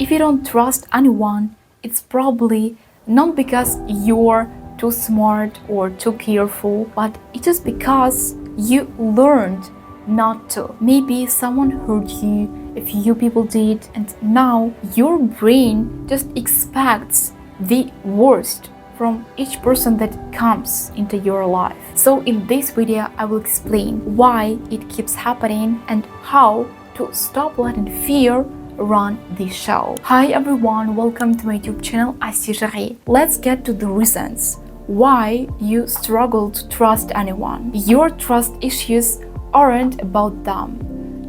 if you don't trust anyone, it's probably not because you're too smart or too careful, but it's just because you learned not to. Maybe someone hurt you, a few people did, and now your brain just expects the worst from each person that comes into your life. So in this video, I will explain why it keeps happening and how to stop letting fear run the show. Hi everyone, welcome to my YouTube channel. I see Cherie. Let's get to the reasons why you struggle to trust anyone. Your trust issues aren't about them.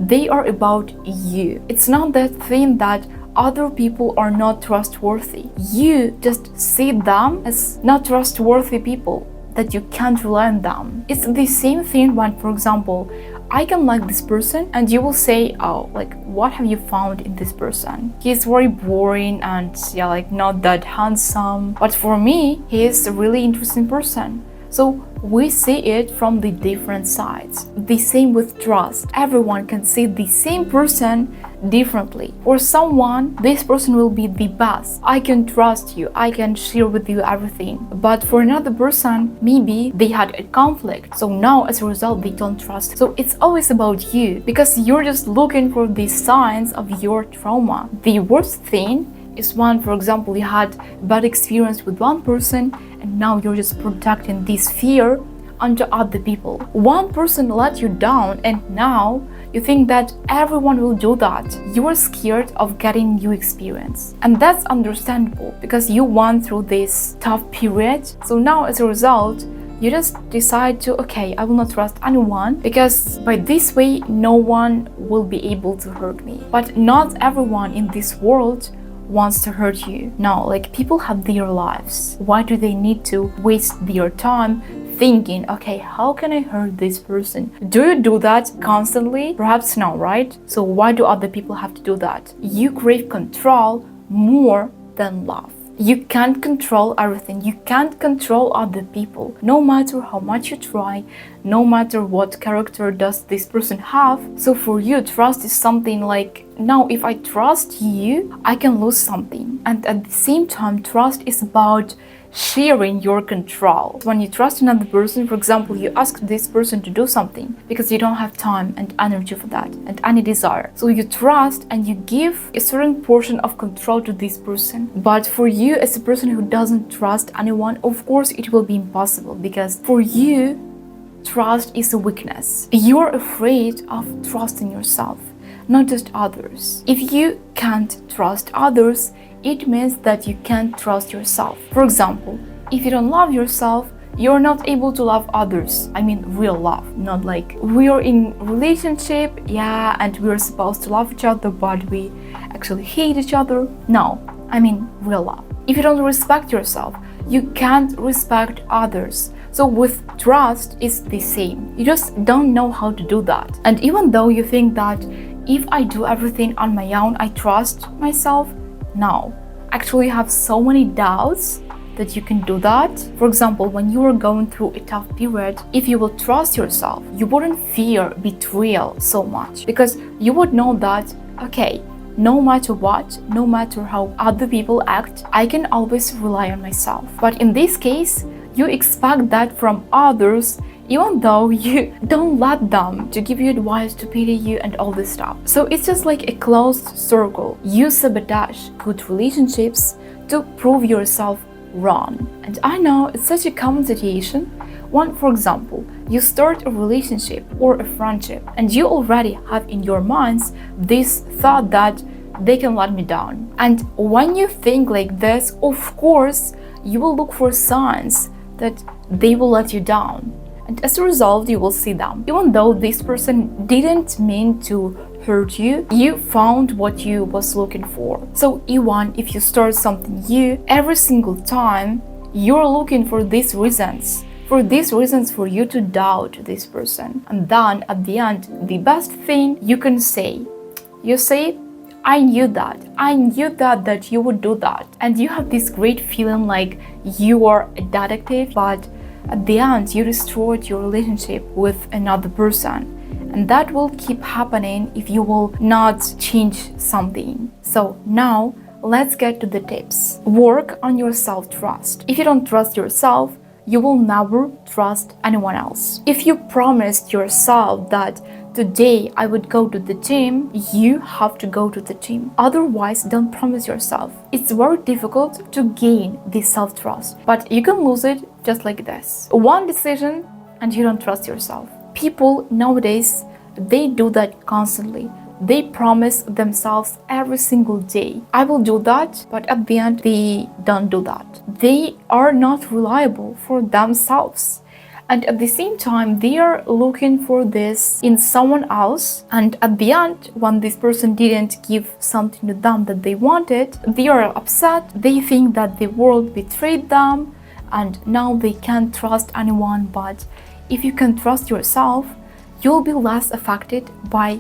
They are about you. It's not that thing that other people are not trustworthy. You just see them as not trustworthy people, that you can't rely on them. It's the same thing when, for example, I can like this person and you will say, oh, like, what have you found in this person? He's very boring and yeah, like not that handsome. But for me, he is a really interesting person. So we see it from the different sides. The same with trust. Everyone can see the same person differently. For someone, this person will be the best. I can trust you. I can share with you everything. But for another person, maybe they had a conflict. So now as a result, they don't trust. So it's always about you because you're just looking for the signs of your trauma. The worst thing is when, for example, you had a bad experience with one person and now you're just projecting this fear onto other people. One person let you down and now you think that everyone will do that. You are scared of getting new experience. And that's understandable because you went through this tough period. So now as a result, you just decide to, okay, I will not trust anyone because by this way, no one will be able to hurt me. But not everyone in this world wants to hurt you. No, like people have their lives. Why do they need to waste their time thinking, okay, how can I hurt this person? Do you do that constantly? Perhaps no, right? So why do other people have to do that? You crave control more than love. You can't control everything. You can't control other people. No matter how much you try, no matter what character does this person have. So for you, trust is something like, now if I trust you, I can lose something. And at the same time, trust is about sharing your control. When you trust another person, for example, you ask this person to do something because you don't have time and energy for that and any desire. So you trust and you give a certain portion of control to this person. But for you as a person who doesn't trust anyone, of course it will be impossible because for you, trust is a weakness. You're afraid of trusting yourself, not just others. If you can't trust others, it means that you can't trust yourself. For example, if you don't love yourself, you're not able to love others. I mean real love, not like we're in relationship, yeah, and we're supposed to love each other, but we actually hate each other. No, I mean real love. If you don't respect yourself, you can't respect others. So with trust, it's the same. You just don't know how to do that. And even though you think that if I do everything on my own, I trust myself, no. Actually, you have so many doubts that you can do that. For example, when you are going through a tough period, if you will trust yourself, you wouldn't fear betrayal so much because you would know that, okay, no matter what, no matter how other people act, I can always rely on myself. But in this case, you expect that from others even though you don't let them to give you advice, to pity you and all this stuff. So it's just like a closed circle. You sabotage good relationships to prove yourself wrong. And I know it's such a common situation when, for example, you start a relationship or a friendship and you already have in your minds this thought that they can let me down. And when you think like this, of course, you will look for signs that they will let you down. And as a result, you will see them. Even though this person didn't mean to hurt you, you found what you was looking for. So even if you start something new, every single time, you're looking for these reasons. For these reasons for you to doubt this person. And then at the end, the best thing you can say, you say, I knew that you would do that. And you have this great feeling like you are a detective, but at the end, you destroyed your relationship with another person. And that will keep happening if you will not change something. So now let's get to the tips. Work on your self-trust. If you don't trust yourself, you will never trust anyone else. If you promised yourself that today I would go to the gym, you have to go to the gym. Otherwise, don't promise yourself. It's very difficult to gain this self-trust, but you can lose it just like this. One decision and you don't trust yourself. People nowadays, they do that constantly. They promise themselves every single day, I will do that, but at the end, they don't do that. They are not reliable for themselves. And at the same time, they are looking for this in someone else. And at the end, when this person didn't give something to them that they wanted, they are upset. They think that the world betrayed them and now they can't trust anyone. But if you can trust yourself, you'll be less affected by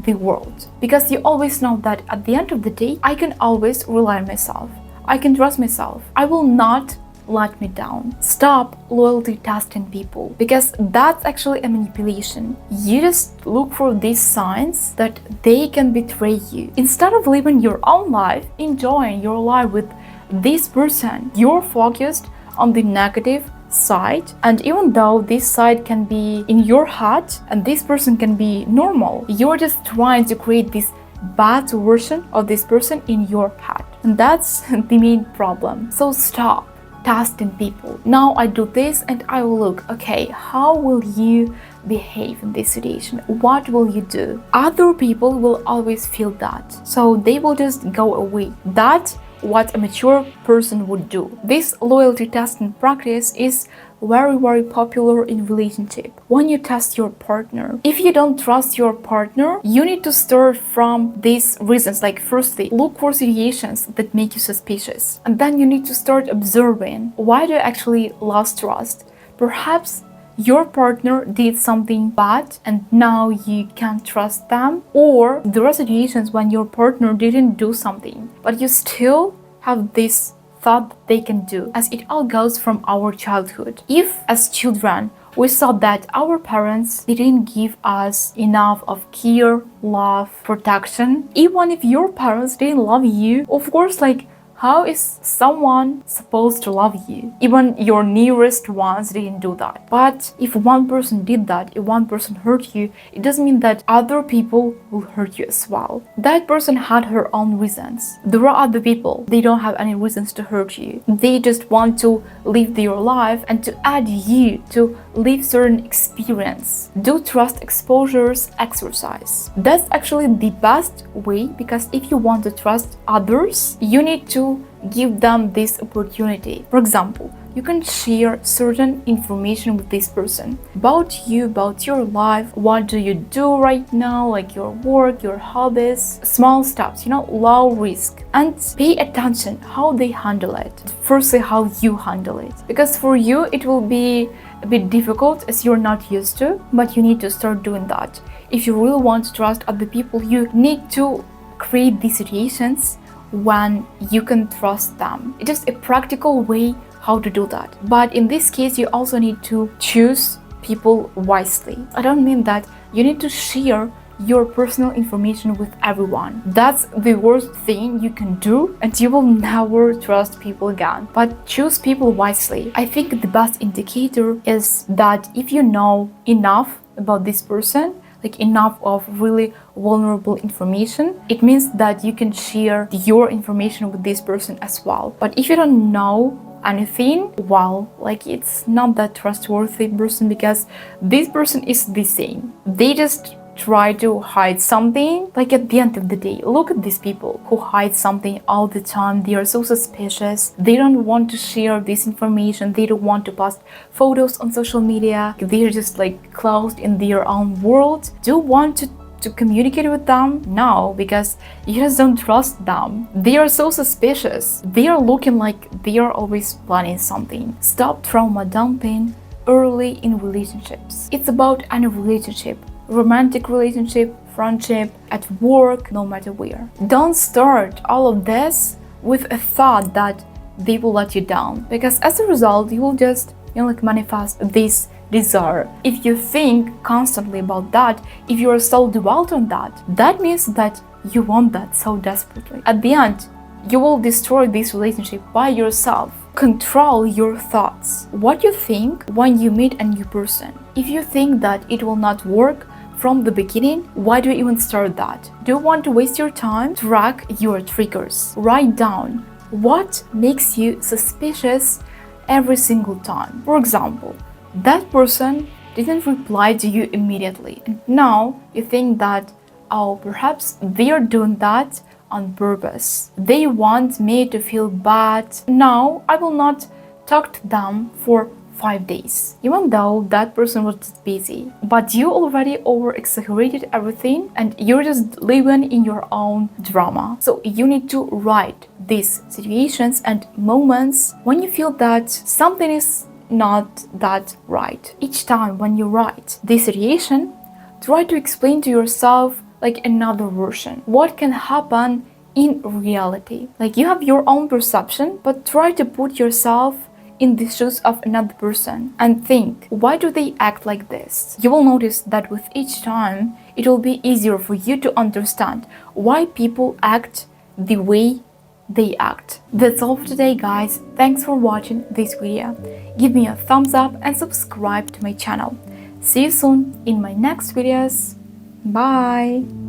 the world, because you always know that at the end of the day, I can always rely on myself. I can trust myself. I will not let me down. Stop loyalty testing people, because that's actually a manipulation. You just look for these signs that they can betray you. Instead of living your own life, enjoying your life with this person, you're focused on the negative side. And even though this side can be in your head and this person can be normal, you're just trying to create this bad version of this person in your head. And that's the main problem. So stop testing people. Now I do this and I will look, okay, how will you behave in this situation? What will you do? Other people will always feel that. So they will just go away. That's what a mature person would do. This loyalty testing practice is very popular in relationship. When you test your partner, if you don't trust your partner, you need to start from these reasons. Like, firstly, look for situations that make you suspicious, and then you need to start observing, why do you actually lost trust? Perhaps your partner did something bad and now you can't trust them, or there are situations when your partner didn't do something but you still have this thought that they can do, as it all goes from our childhood. If as children we saw that our parents didn't give us enough of care, love, protection, even if your parents didn't love you, of course, like, how is someone supposed to love you? Even your nearest ones didn't do that. But if one person did that, if one person hurt you, it doesn't mean that other people will hurt you as well. That person had her own reasons. There are other people, they don't have any reasons to hurt you. They just want to live their life and to add you to live certain experience. Do trust exposures exercise. That's actually the best way, because if you want to trust others, you need to give them this opportunity. For example, you can share certain information with this person about you, about your life, what do you do right now, like your work, your hobbies, small steps, low risk, and pay attention how they handle it. Firstly, how you handle it, because for you it will be a bit difficult as you're not used to, but you need to start doing that. If you really want to trust other people, you need to create these situations when you can trust them. It's just a practical way how to do that. But in this case, you also need to choose people wisely. I don't mean that you need to share your personal information with everyone. That's the worst thing you can do, and you will never trust people again. But choose people wisely. I think the best indicator is that if you know enough about this person, like enough of really vulnerable information, it means that you can share your information with this person as well. But if you don't know anything, well, like, it's not that trustworthy person, because this person is the same. They just try to hide something. Like, at the end of the day, look at these people who hide something all the time. They are so suspicious. They don't want to share this information. They don't want to post photos on social media. They're just like closed in their own world. Do you want to communicate with them? No, because you just don't trust them. They are so suspicious. They are looking like they are always planning something. Stop trauma dumping early in relationships. It's about any relationship. Romantic relationship, friendship, at work, no matter where. Don't start all of this with a thought that they will let you down, because as a result, you will just manifest these desire. If you think constantly about that, if you are so dwelt on that, that means that you want that so desperately. At the end, you will destroy this relationship by yourself. Control your thoughts. What you think when you meet a new person. If you think that it will not work from the beginning, why do you even start that? Do you want to waste your time? Track your triggers. Write down what makes you suspicious every single time. For example, that person didn't reply to you immediately. And now you think that, oh, perhaps they are doing that on purpose. They want me to feel bad. Now I will not talk to them for 5 days, even though that person was just busy. But you already over-exaggerated everything and you're just living in your own drama. So you need to write these situations and moments when you feel that something is not that right. Each time when you write this situation, try to explain to yourself like another version. What can happen in reality? Like you have your own perception, but try to put yourself in the shoes of another person and think, why do they act like this? You will notice that with each time, it will be easier for you to understand why people act the way they act. That's all for today, guys. Thanks for watching this video. Give me a thumbs up and subscribe to my channel. See you soon in my next videos. Bye!